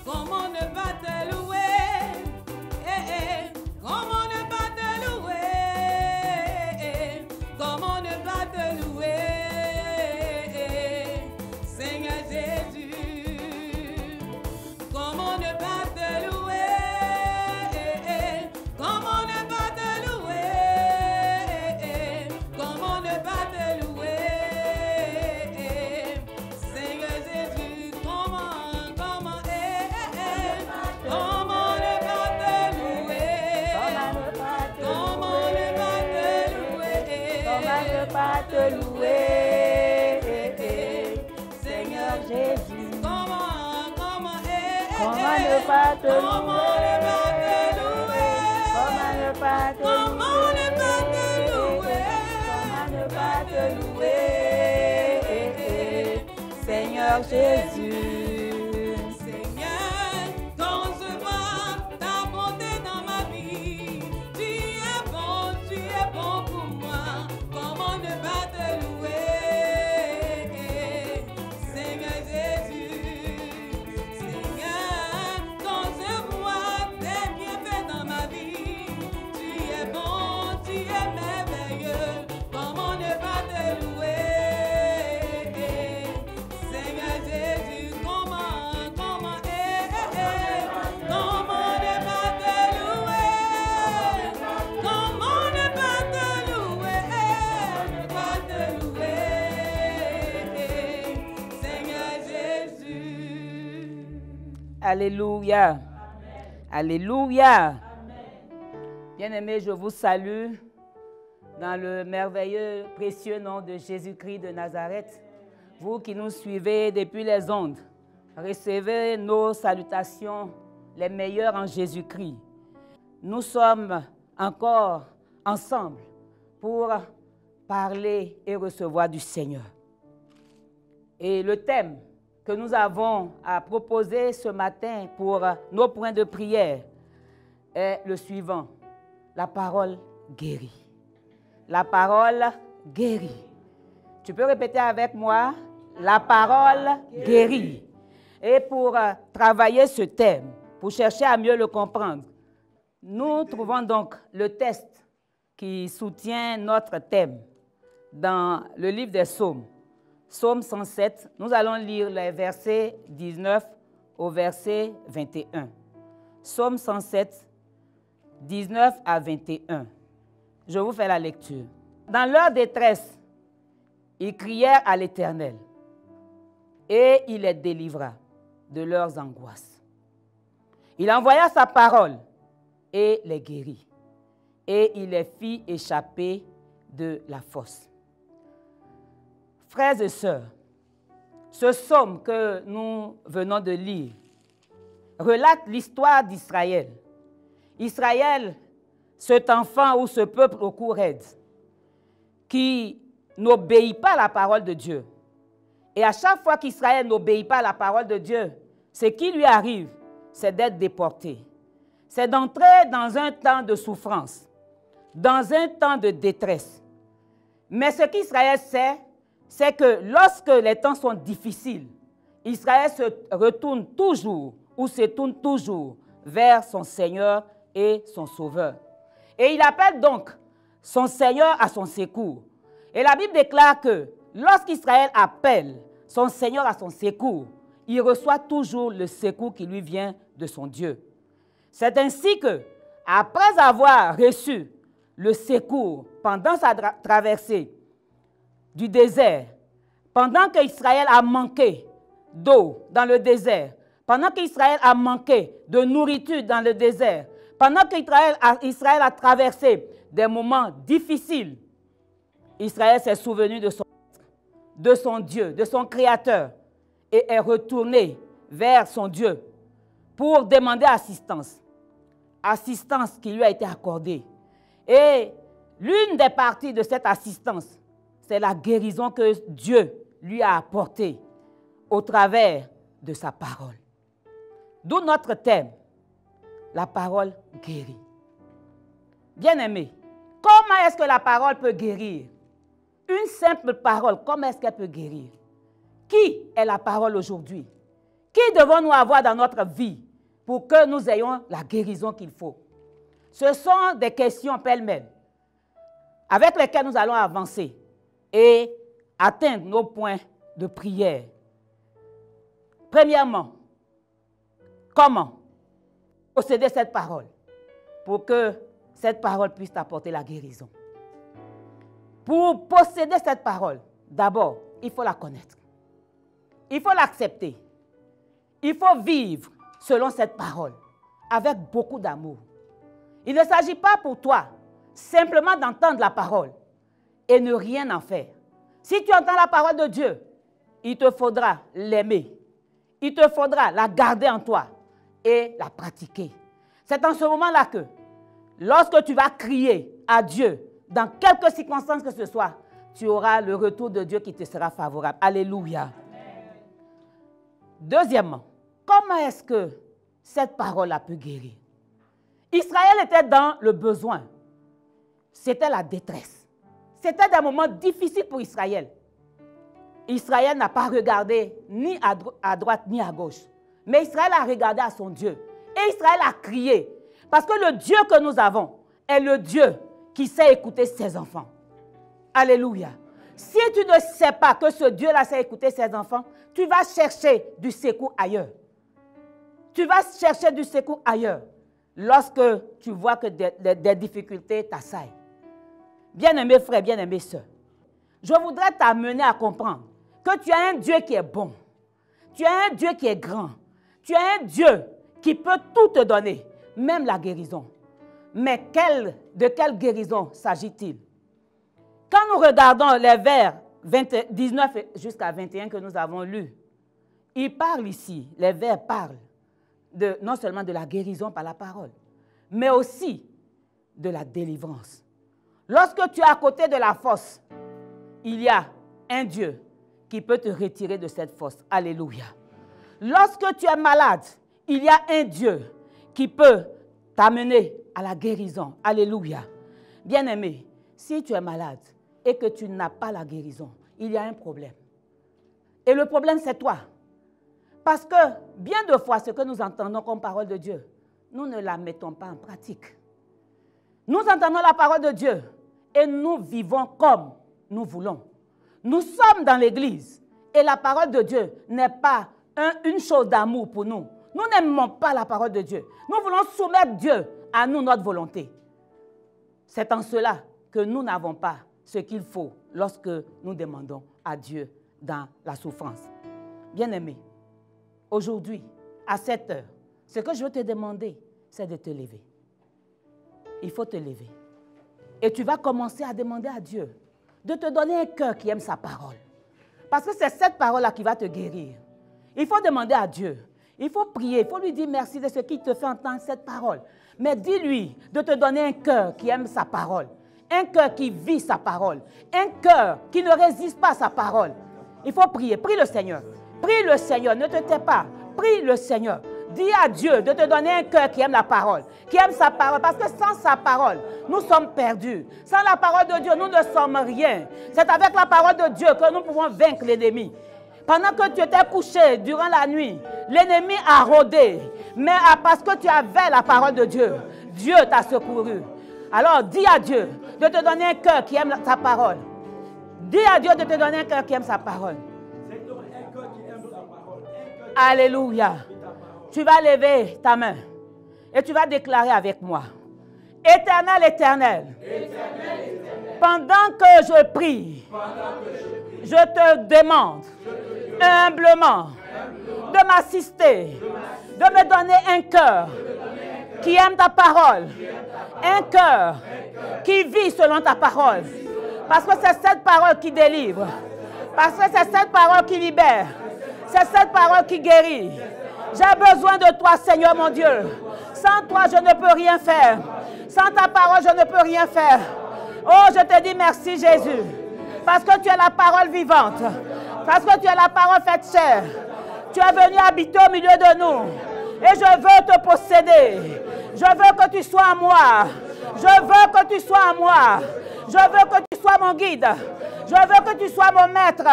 comment ne pas te louer? Comment ne pas te louer? Comment ne pas te louer? Seigneur Jésus, comment ne pas te louer? Comment ne pas te louer? Comment ne pas te louer? Seigneur Jésus, comment ne pas te louer? Comment ne pas te louer? Seigneur Jésus, comment ne pas te louer? Comment ne pas te louer? Seigneur Jésus, Seigneur, quand je vois ta bonté dans ma vie, tu es bon pour moi. Comment ne pas te louer? Seigneur Jésus, Seigneur, quand je vois tes bienfaits dans ma vie, tu es bon, tu es merveilleux. Comment ne pas te louer? Seigneur Jésus, comment ne pas te louer? Comment ne pas te louer? Seigneur Jésus. Alléluia. Alléluia. Bien-aimés, je vous salue dans le merveilleux, précieux nom de Jésus-Christ de Nazareth. Vous qui nous suivez depuis les ondes, recevez nos salutations, les meilleures en Jésus-Christ. Nous sommes encore ensemble pour parler et recevoir du Seigneur. Et le thème que nous avons à proposer ce matin pour nos points de prière est le suivant: la parole guérit. La parole guérit. Tu peux répéter avec moi: la parole guérit. Et pour travailler ce thème, pour chercher à mieux le comprendre, nous trouvons donc le texte qui soutient notre thème dans le livre des Psaumes. Psaume 107, nous allons lire les versets 19 au verset 21. Psaume 107, 19 à 21. Je vous fais la lecture. Dans leur détresse, ils crièrent à l'Éternel, et il les délivra de leurs angoisses. Il envoya sa parole et les guérit, et il les fit échapper de la fosse. Frères et sœurs, ce psaume que nous venons de lire relate l'histoire d'Israël. Israël, cet enfant ou ce peuple au cou raide, qui n'obéit pas à la parole de Dieu. Et à chaque fois qu'Israël n'obéit pas à la parole de Dieu, ce qui lui arrive, c'est d'être déporté. C'est d'entrer dans un temps de souffrance, dans un temps de détresse. Mais ce qu'Israël sait, c'est que lorsque les temps sont difficiles, Israël se retourne toujours ou se tourne toujours vers son Seigneur et son Sauveur. Et il appelle donc son Seigneur à son secours. Et la Bible déclare que lorsqu'Israël appelle son Seigneur à son secours, il reçoit toujours le secours qui lui vient de son Dieu. C'est ainsi que, après avoir reçu le secours pendant sa traversée du désert, pendant qu'Israël a manqué d'eau dans le désert, pendant qu'Israël a manqué de nourriture dans le désert, pendant qu'Israël a traversé des moments difficiles, Israël s'est souvenu de son Dieu, de son Créateur, et est retourné vers son Dieu pour demander assistance. Assistance qui lui a été accordée. Et l'une des parties de cette assistance, c'est la guérison que Dieu lui a apportée au travers de sa parole. D'où notre thème, la parole guérit. Bien-aimés, comment est-ce que la parole peut guérir? Une simple parole, comment est-ce qu'elle peut guérir? Qui est la parole aujourd'hui? Qui devons-nous avoir dans notre vie pour que nous ayons la guérison qu'il faut? Ce sont des questions pêle-mêle avec lesquelles nous allons avancer et atteindre nos points de prière. Premièrement, comment posséder cette parole pour que cette parole puisse t'apporter la guérison? Pour posséder cette parole, d'abord, il faut la connaître. Il faut l'accepter. Il faut vivre selon cette parole avec beaucoup d'amour. Il ne s'agit pas pour toi simplement d'entendre la parole et ne rien en faire. Si tu entends la parole de Dieu, il te faudra l'aimer. Il te faudra la garder en toi et la pratiquer. C'est en ce moment-là que, lorsque tu vas crier à Dieu, dans quelques circonstances que ce soit, tu auras le retour de Dieu qui te sera favorable. Alléluia. Deuxièmement, comment est-ce que cette parole a pu guérir? Israël était dans le besoin. C'était la détresse. C'était des moments difficiles pour Israël. Israël n'a pas regardé ni à droite ni à gauche. Mais Israël a regardé à son Dieu. Et Israël a crié. Parce que le Dieu que nous avons est le Dieu qui sait écouter ses enfants. Alléluia. Si tu ne sais pas que ce Dieu-là sait écouter ses enfants, tu vas chercher du secours ailleurs. Tu vas chercher du secours ailleurs lorsque tu vois que des difficultés t'assaillent. Bien-aimés frères, bien-aimés sœurs, je voudrais t'amener à comprendre que tu as un Dieu qui est bon. Tu as un Dieu qui est grand. Tu as un Dieu qui peut tout te donner, même la guérison. Mais de quelle guérison s'agit-il? Quand nous regardons les vers 19 jusqu'à 21 que nous avons lus, il parle ici, les vers parlent non seulement de la guérison par la parole, mais aussi de la délivrance. Lorsque tu es à côté de la fosse, il y a un Dieu qui peut te retirer de cette fosse. Alléluia. Lorsque tu es malade, il y a un Dieu qui peut t'amener à la guérison. Alléluia. Bien-aimé, si tu es malade et que tu n'as pas la guérison, il y a un problème. Et le problème, c'est toi. Parce que bien de fois, ce que nous entendons comme parole de Dieu, nous ne la mettons pas en pratique. Nous entendons la parole de Dieu et nous vivons comme nous voulons. Nous sommes dans l'église et la parole de Dieu n'est pas une chose d'amour pour nous. Nous n'aimons pas la parole de Dieu. Nous voulons soumettre Dieu à nous, notre volonté. C'est en cela que nous n'avons pas ce qu'il faut lorsque nous demandons à Dieu dans la souffrance. Bien-aimé, aujourd'hui, à cette heure, ce que je veux te demander, c'est de te lever. Il faut te lever. Et tu vas commencer à demander à Dieu de te donner un cœur qui aime sa parole. Parce que c'est cette parole-là qui va te guérir. Il faut demander à Dieu. Il faut prier. Il faut lui dire merci de ce qu'il te fait entendre cette parole. Mais dis-lui de te donner un cœur qui aime sa parole. Un cœur qui vit sa parole. Un cœur qui ne résiste pas à sa parole. Il faut prier. Prie le Seigneur. Prie le Seigneur. Ne te tais pas. Prie le Seigneur. Dis à Dieu de te donner un cœur qui aime la parole, qui aime sa parole. Parce que sans sa parole, nous sommes perdus. Sans la parole de Dieu, nous ne sommes rien. C'est avec la parole de Dieu que nous pouvons vaincre l'ennemi. Pendant que tu étais couché durant la nuit, l'ennemi a rôdé. Mais parce que tu avais la parole de Dieu, Dieu t'a secouru. Alors dis à Dieu de te donner un cœur qui aime sa parole. Dis à Dieu de te donner un cœur qui aime sa parole. Alléluia. Tu vas lever ta main et tu vas déclarer avec moi. Éternel, éternel, pendant que je prie, je te demande humblement de m'assister, de me donner un cœur qui aime ta parole, un cœur qui vit selon ta parole. Parce que c'est cette parole qui délivre, parce que c'est cette parole qui libère, c'est cette parole qui guérit. J'ai besoin de toi, Seigneur mon Dieu. Sans toi, je ne peux rien faire. Sans ta parole, je ne peux rien faire. Oh, je te dis merci, Jésus. Parce que tu es la parole vivante. Parce que tu es la parole faite chair. Tu es venu habiter au milieu de nous. Et je veux te posséder. Je veux que tu sois à moi. Je veux que tu sois à moi. Je veux que tu sois mon guide. Je veux que tu sois mon maître.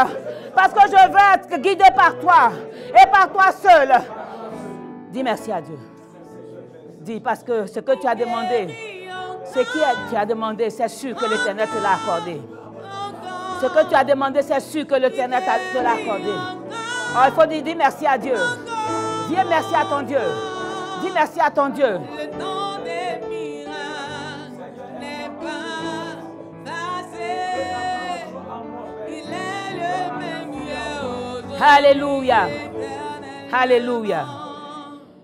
Parce que je veux être guidé par toi. Et par toi seul. Dis merci à Dieu. Dis parce que ce que tu as demandé, ce que tu as demandé, c'est sûr que l'Éternel te l'a accordé. Ce que tu as demandé, c'est sûr que l'Éternel te l'a accordé. Oh, il faut dire merci à Dieu. Dis merci à ton Dieu. Dis merci à ton Dieu. Le temps des miracles n'est pas passé. Il est le même Dieu aujourd'hui. Alléluia. Alléluia.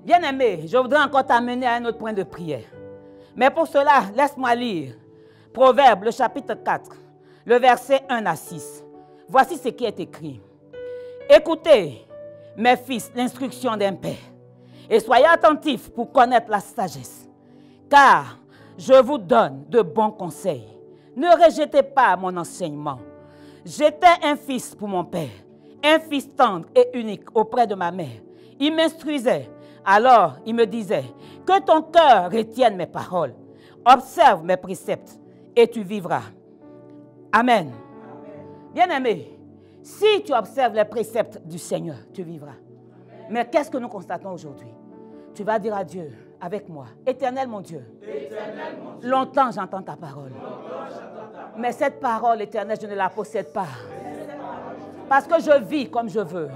Bien-aimé, je voudrais encore t'amener à un autre point de prière. Mais pour cela, laisse-moi lire Proverbe, le chapitre 4, le verset 1 à 6. Voici ce qui est écrit. Écoutez, mes fils, l'instruction d'un père, et soyez attentifs pour connaître la sagesse, car je vous donne de bons conseils. Ne rejetez pas mon enseignement. J'étais un fils pour mon père, un fils tendre et unique auprès de ma mère. Il m'instruisait, alors il me disait, que ton cœur retienne mes paroles, observe mes préceptes, et tu vivras. Amen. Bien-aimé, si tu observes les préceptes du Seigneur, tu vivras. Mais qu'est-ce que nous constatons aujourd'hui? Tu vas dire à Dieu, avec moi, Éternel mon Dieu, longtemps j'entends ta parole. Mais cette parole éternelle, je ne la possède pas. Parce que je vis comme je veux.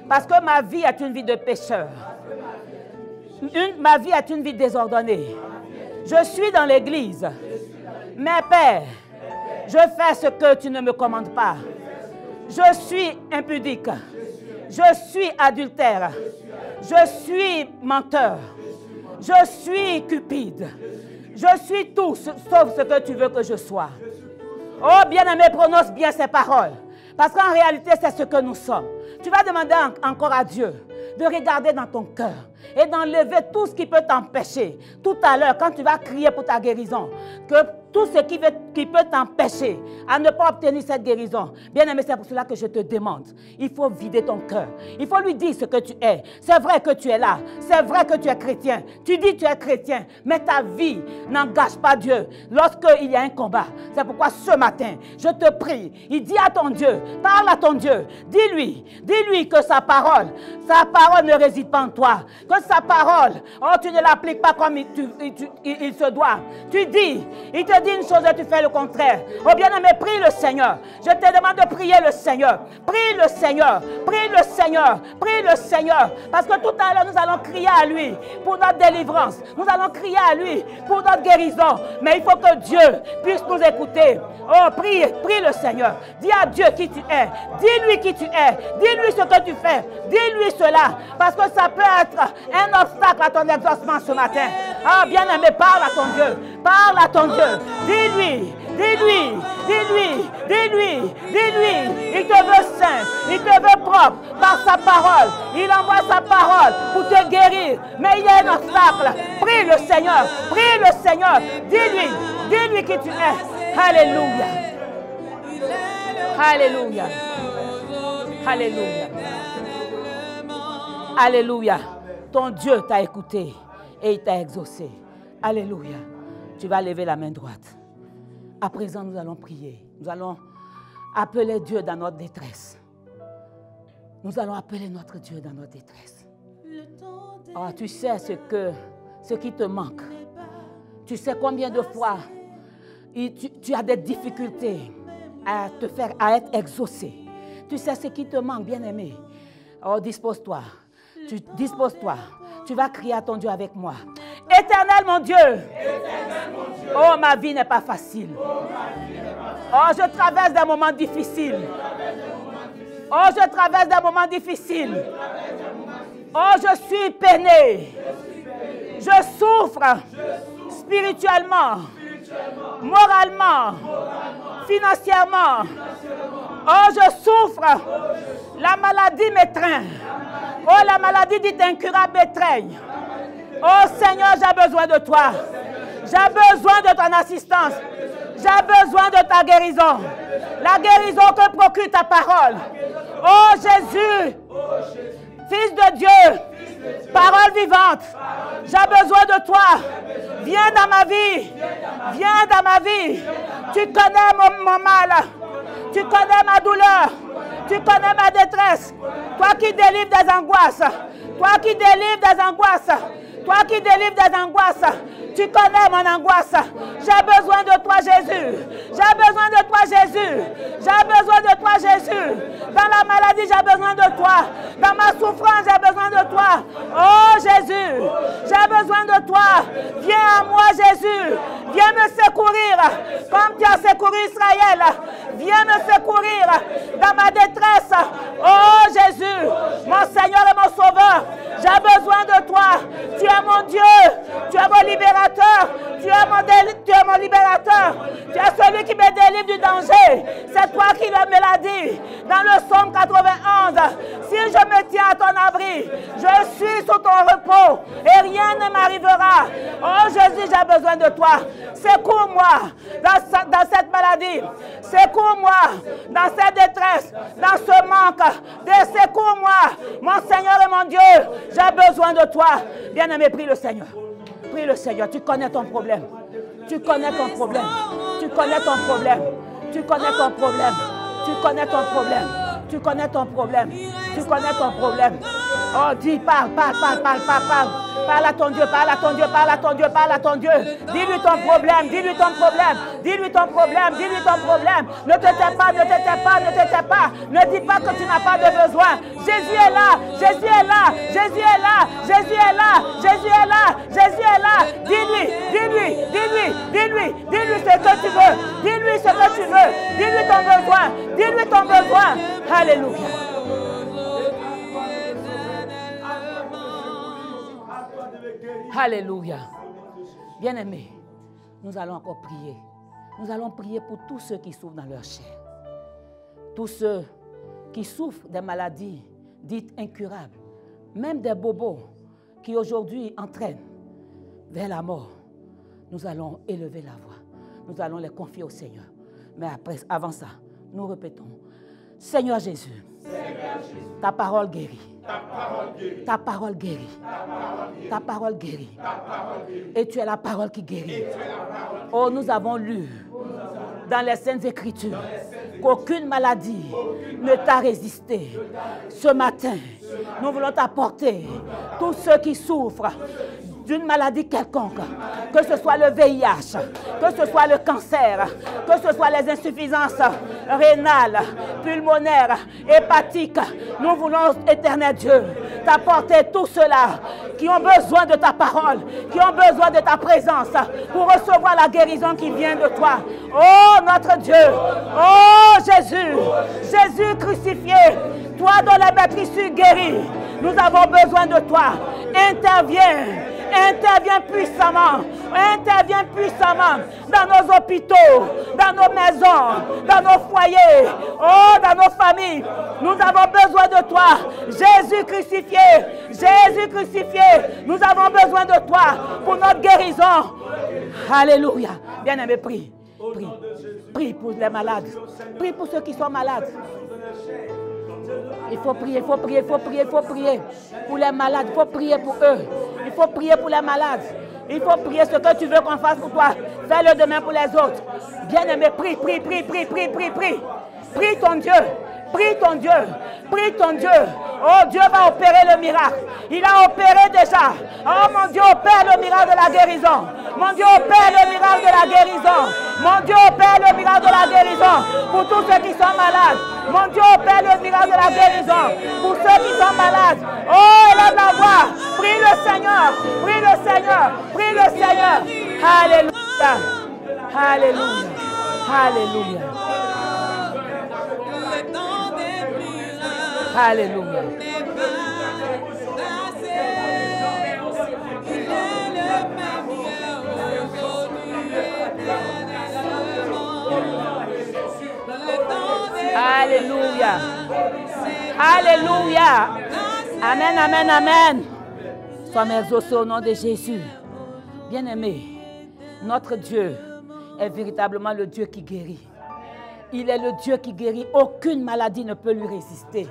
Parce que ma vie est une vie de pécheur. Ma vie est une vie désordonnée. Je suis dans l'église. Mais Père, je fais ce que tu ne me commandes pas. Je suis impudique. Je suis adultère. Je suis menteur. Je suis cupide. Je suis tout sauf ce que tu veux que je sois. Oh, bien-aimé, prononce bien ces paroles. Parce qu'en réalité, c'est ce que nous sommes. Tu vas demander encore à Dieu de regarder dans ton cœur et d'enlever tout ce qui peut t'empêcher. Tout à l'heure, quand tu vas crier pour ta guérison, que tout ce qui peut t'empêcher à ne pas obtenir cette guérison, bien aimé, c'est pour cela que je te demande. Il faut vider ton cœur. Il faut lui dire ce que tu es. C'est vrai que tu es là. C'est vrai que tu es chrétien. Tu dis que tu es chrétien, mais ta vie n'engage pas Dieu lorsqu'il y a un combat. C'est pourquoi ce matin, je te prie. Il dit à ton Dieu, parle à ton Dieu. Dis-lui que sa parole ne réside pas en toi. Que sa parole, oh, tu ne l'appliques pas comme il se doit. Tu dis, il te dit une chose et tu fais le contraire. Oh bien-aimé, prie le Seigneur. Je te demande de prier le Seigneur. Prie le Seigneur. Prie le Seigneur. Prie le Seigneur. Parce que tout à l'heure, nous allons crier à lui pour notre délivrance. Nous allons crier à lui pour notre guérison. Mais il faut que Dieu puisse nous écouter. Oh, prie le Seigneur. Dis à Dieu qui tu es. Dis-lui qui tu es. Dis-lui ce que tu fais. Dis-lui cela. Parce que ça peut être un obstacle à ton exaucement ce matin. Ah, bien-aimé, parle à ton Dieu. Parle à ton Dieu. Dis-lui. Il te veut saint. Il te veut propre par sa parole. Il envoie sa parole pour te guérir. Mais il y a un obstacle. Prie le Seigneur. Prie le Seigneur. Dis-lui qui tu es. Alléluia. Alléluia. Alléluia. Alléluia. Ton Dieu t'a écouté et il t'a exaucé. Alléluia. Tu vas lever la main droite. À présent, nous allons prier. Nous allons appeler Dieu dans notre détresse. Nous allons appeler notre Dieu dans notre détresse. Oh, tu sais ce qui te manque. Tu sais combien de fois tu as des difficultés à être exaucé. Tu sais ce qui te manque, bien-aimé. Oh, dispose-toi. Dispose-toi. Tu vas crier à ton Dieu avec moi. Éternel mon Dieu. Oh, ma vie n'est pas facile. Oh, je traverse des moments difficiles. Oh, je traverse des moments difficiles. Oh, je suis peiné. Je souffre spirituellement, moralement, financièrement. Oh, je souffre. La maladie m'étreint. Oh, la maladie dite incurable m'étreigne. Oh, Seigneur, j'ai besoin de toi. J'ai besoin de ton assistance. J'ai besoin de ta guérison. La guérison que procure ta parole. Oh, Jésus, Fils de Dieu, parole vivante. J'ai besoin de toi. Viens dans ma vie. Viens dans ma vie. Tu connais mon mal. Tu connais ma douleur. Tu connais ma détresse. Toi qui délivres des angoisses. Toi qui délivres des angoisses. Toi qui délivres des angoisses. Tu connais mon angoisse. J'ai besoin de toi, Jésus. J'ai besoin de toi, Jésus. J'ai besoin de toi, Jésus. Dans la maladie, j'ai besoin de toi. Dans ma souffrance, j'ai besoin de toi. Oh, Jésus, j'ai besoin de toi. Viens à moi, Jésus. Viens me secourir. Comme tu as secouru Israël. Viens me secourir dans ma détresse. Oh, Jésus, mon Seigneur et mon Sauveur. J'ai besoin de toi. Tu es mon Dieu. Tu es mon libérateur. Tu es mon libérateur. Tu es celui qui me délivre du danger. C'est toi qui me l'as dit. Dans le psaume 91. Si je me tiens à ton abri, je suis sous ton repos et rien ne m'arrivera. Oh Jésus, j'ai besoin de toi. Secours-moi dans cette maladie. Secours-moi dans cette détresse, dans ce manque. Secours-moi, mon Seigneur et mon Dieu. J'ai besoin de toi. Bien-aimé, prie le Seigneur. Prie le Seigneur. Tu connais ton problème. Tu connais ton problème. Tu connais ton problème. Tu connais ton problème. Tu connais ton problème. Tu connais ton problème. Tu connais ton problème. Oh, dis, parle. Parle à ton Dieu, parle à ton Dieu, parle à ton Dieu, parle à ton Dieu. Dis-lui ton problème, dis-lui ton problème. Dis-lui ton problème, dis-lui ton problème. Ne te tais pas, ne te tais pas, ne te tais pas. Ne dis pas que tu n'as pas de besoin. Jésus est là, Jésus est là, Jésus est là, Jésus est là, Jésus est là, Jésus est là. Dis-lui ce que tu veux. Dis-lui ce que tu veux. Dis-lui ton besoin, dis-lui ton besoin. Alléluia. Alléluia. Bien-aimés, nous allons encore prier. Nous allons prier pour tous ceux qui souffrent dans leur chair. Tous ceux qui souffrent des maladies dites incurables. Même des bobos qui aujourd'hui entraînent vers la mort. Nous allons élever la voix. Nous allons les confier au Seigneur. Mais avant ça, nous répétons. Seigneur Jésus, ta parole guérit. Ta parole guérit. Ta parole guérit. Et tu es la parole qui guérit. Oh, nous avons lu dans les Saintes Écritures qu'aucune maladie ne t'a résisté. Ce matin, nous voulons t'apporter tous ceux qui souffrent d'une maladie quelconque, que ce soit le VIH, que ce soit le cancer, que ce soit les insuffisances rénales, pulmonaires, hépatiques. Nous voulons, éternel Dieu, t'apporter tous ceux-là qui ont besoin de ta parole, qui ont besoin de ta présence pour recevoir la guérison qui vient de toi. Oh notre Dieu, oh Jésus, Jésus crucifié, toi dont les meurtrissures guéris, nous avons besoin de toi. Interviens. Interviens puissamment dans nos hôpitaux, dans nos maisons, dans nos foyers, oh, dans nos familles. Nous avons besoin de toi, Jésus crucifié, nous avons besoin de toi pour notre guérison. Alléluia. Bien-aimé, prie pour les malades, prie pour ceux qui sont malades. Il faut prier pour les malades, il faut prier pour eux. Il faut prier pour les malades. Il faut prier ce que tu veux qu'on fasse pour toi. Fais-le demain pour les autres. Bien-aimé, prie. Prie ton Dieu. Oh, Dieu va opérer le miracle. Il a opéré déjà. Oh, mon Dieu, opère le miracle de la guérison. Mon Dieu, opère le miracle de la guérison. Mon Dieu, opère le miracle de la guérison pour tous ceux qui sont malades. Mon Dieu, opère le miracle de la guérison pour ceux qui sont malades. Oh, élève la voix. Prie le Seigneur. Alléluia. Alléluia. Amen. Sois exaucé au nom de Jésus. Bien-aimé, notre Dieu est véritablement le Dieu qui guérit. Il est le Dieu qui guérit. Aucune maladie ne peut lui résister.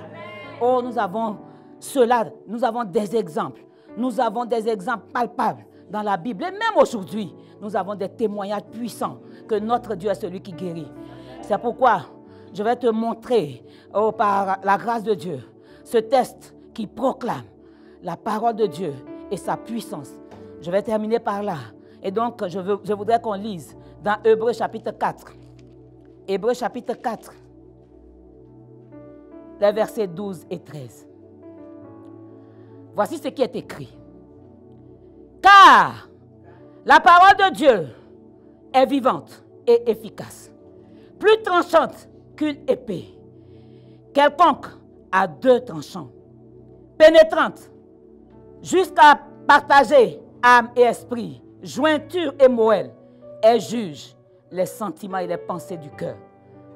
Oh, nous avons cela. Nous avons des exemples. Nous avons des exemples palpables dans la Bible. Et même aujourd'hui, nous avons des témoignages puissants que notre Dieu est celui qui guérit. C'est pourquoi je vais te montrer, par la grâce de Dieu, ce texte qui proclame la parole de Dieu et sa puissance. Je vais terminer par là. Et donc, je voudrais qu'on lise dans Hébreux chapitre 4. Hébreux chapitre 4, les versets 12 et 13. Voici ce qui est écrit. Car la parole de Dieu est vivante et efficace, plus tranchante qu'une épée, quelconque à deux tranchants, pénétrante, jusqu'à partager âme et esprit, jointure et moelle, et juge les sentiments et les pensées du cœur.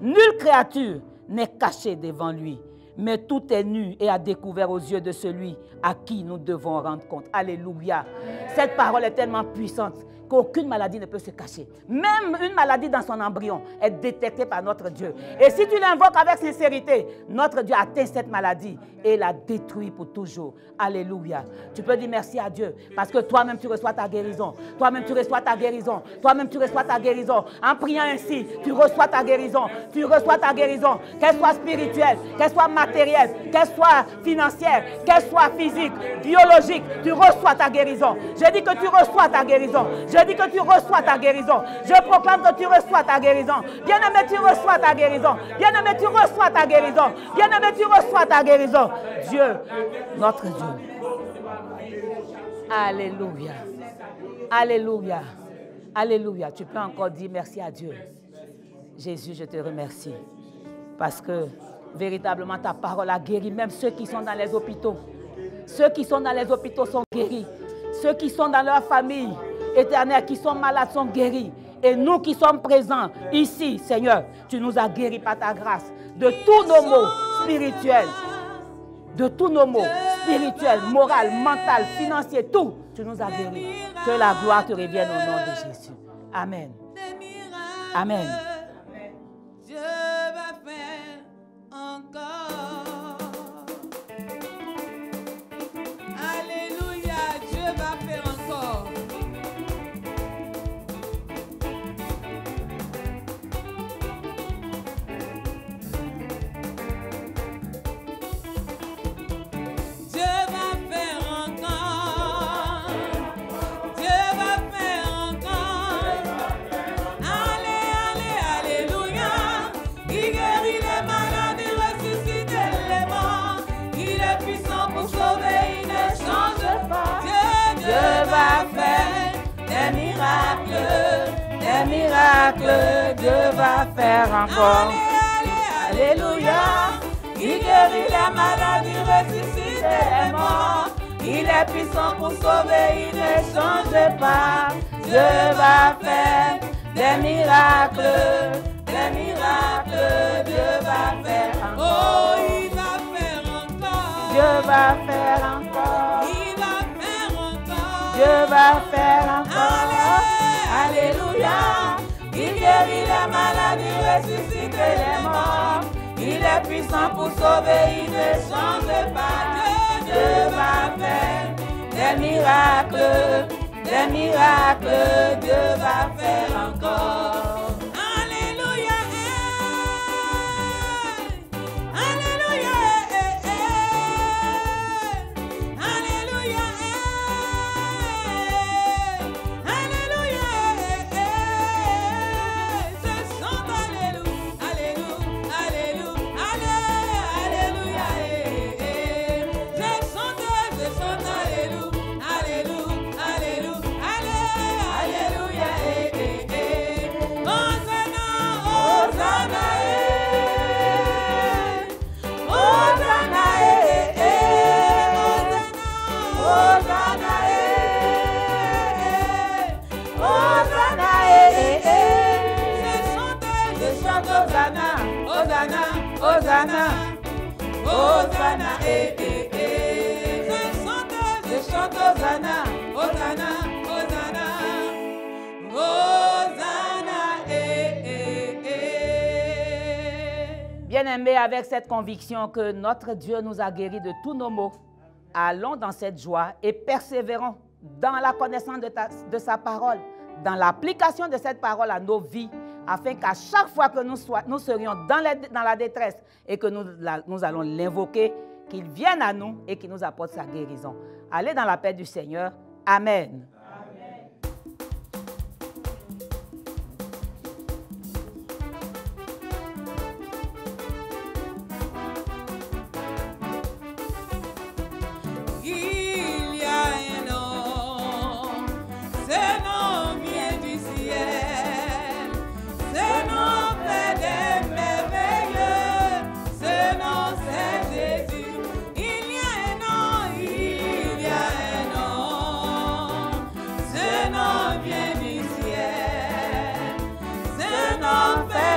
Nulle créature n'est cachée devant lui, mais tout est nu et à découvert aux yeux de celui à qui nous devons rendre compte. Alléluia. Cette parole est tellement puissante qu'aucune maladie ne peut se cacher. Même une maladie dans son embryon est détectée par notre Dieu. Et si tu l'invoques avec sincérité, notre Dieu atteint cette maladie et la détruit pour toujours. Alléluia. Tu peux dire merci à Dieu parce que toi-même tu reçois ta guérison. Toi-même tu reçois ta guérison. Toi-même tu reçois ta guérison. En priant ainsi, tu reçois ta guérison. Tu reçois ta guérison. Qu'elle soit spirituelle, qu'elle soit matérielle, qu'elle soit financière, qu'elle soit physique, biologique, tu reçois ta guérison. Je dis que tu reçois ta guérison. Je dis que tu reçois ta guérison. Je proclame que tu reçois ta guérison. Bien-aimé, tu reçois ta guérison. Bien-aimé, tu reçois ta guérison. Bien-aimé, tu reçois ta guérison. Dieu, notre Dieu. Alléluia. Alléluia. Alléluia. Tu peux encore dire merci à Dieu. Jésus, je te remercie. Parce que véritablement ta parole a guéri même ceux qui sont dans les hôpitaux. Ceux qui sont dans les hôpitaux sont guéris. Ceux qui sont dans leur famille éternelle, qui sont malades, sont guéris. Et nous qui sommes présents ici, Seigneur, tu nous as guéris par ta grâce de tous nos maux spirituels. De tous nos maux spirituels, moraux, mentaux, financiers, tout. Tu nous as guéris. Que la gloire te revienne au nom de Jésus. Amen. Amen. Dieu va faire encore. Alléluia, Dieu va faire encore. Dieu va faire encore. Dieu va faire encore. Alléluia. Il guérit les malades, il ressuscite les morts. Il est puissant pour sauver, il ne change pas. Dieu va faire des miracles, des miracles. Dieu va faire encore. Alléluia. Il guérit les malades, il ressuscite les morts. Il est puissant pour sauver, il ne change pas. Dieu va faire des miracles, des miracles. Dieu va faire encore. Oh, il va faire encore. Dieu va faire encore. Il va faire encore. Dieu va faire encore. Alléluia. Il guérit les malades, il ressuscite les morts. Il est puissant pour sauver, il ne change pas. Dieu va faire des miracles, des miracles. Dieu va faire encore. Alléluia. Alléluia. Alléluia. Alléluia. Je chante alléluia. Alléluia. Alléluia. Je chante alléluia. Alléluia. Alléluia. Hosanna, Hosanna, Hosanna, Hosanna, Hosanna, je chante Hosanna, Hosanna, Hosanna, Hosanna, je chante Hosanna, Hosanna, Hosanna, Hosanna, Bien-aimés, avec cette conviction que notre Dieu nous a guéris de tous nos maux, allons dans cette joie et persévérons dans la connaissance de sa parole, dans l'application de cette parole à nos vies, afin qu'à chaque fois que nous serions dans la détresse et que nous allons l'invoquer, qu'il vienne à nous et qu'il nous apporte sa guérison. Allez dans la paix du Seigneur. Amen.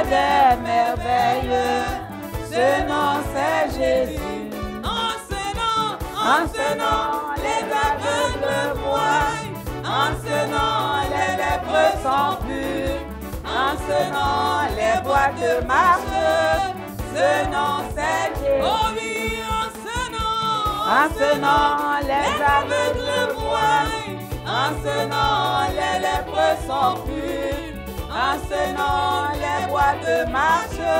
Des merveilleux, ce nom c'est Jésus. En ce nom, les aveugles voient. En ce nom, les lépreux sont purs. En ce nom, les boiteux marchent. Ce nom c'est Jésus. Oh oui, en ce nom, les aveugles voient. En ce nom, les lépreux sont purs. En ce nom, les boiteux marchent.